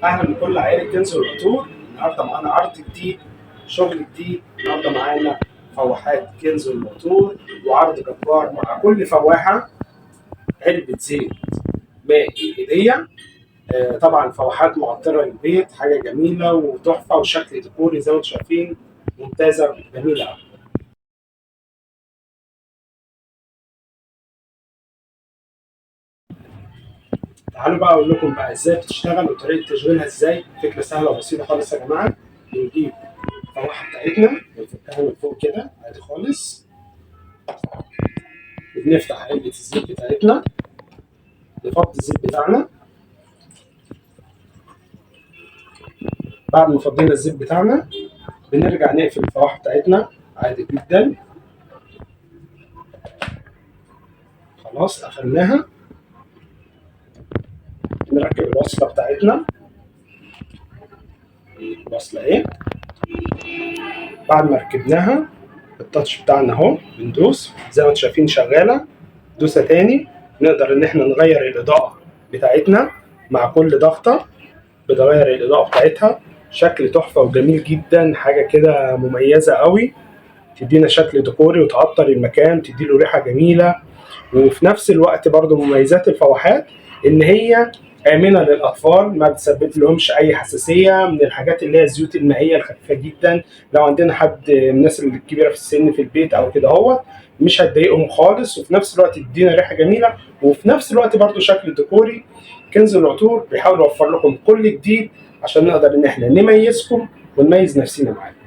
اهلا بكل عائله كنز والعطور. النهارده معانا عرض جديد، شغل جديد. النهارده معانا فواحات كنز والعطور وعرض جبار مع كل فواحه علبه زيت ماء هديه. طبعا فواحات معطره للبيت، حاجه جميله وتحفه وشكل ديكوري زي ما انتم شايفين، ممتازه وجميله قوي. تعالوا بقى اقول لكم بقى ازاي بتشتغل وطريقه تشغيلها ازاي. فكره سهله وبسيطه خالص يا جماعه. بنجيب الفواحه بتاعتنا بنفكها من فوق كده عادي خالص، بنفتح علبة الزيت بتاعتنا، نفضي الزيت بتاعنا. بعد ما فضينا الزيت بتاعنا بنرجع نقفل الفواحة بتاعتنا عادي جدا. خلاص قفلناها. نركب الوصلة بتاعتنا، الوصلة ايه. بعد ما ركبناها التاتش بتاعنا اهو، بندوس زي ما انتم شايفين شغالة. دوسة تاني نقدر ان احنا نغير الإضاءة بتاعتنا مع كل ضغطة. بتغير الإضاءة بتاعتها، شكل تحفة وجميل جدا، حاجة كده مميزة قوي، تدينا شكل ديكوري وتعطر المكان، تديله ريحه جميله. وفي نفس الوقت برضو مميزات الفواحات ان هي امنه للاطفال، ما بتسبب لهمش اي حساسيه من الحاجات اللي هي الزيوت المائيه الخفيفه جدا. لو عندنا حد من الناس الكبيره في السن في البيت او كده هو مش هتضايقهم خالص، وفي نفس الوقت تدينا ريحه جميله، وفي نفس الوقت برضو شكل ديكوري. كنز العطور بيحاول يوفر لكم كل جديد عشان نقدر ان احنا نميزكم ونميز نفسنا معاكم.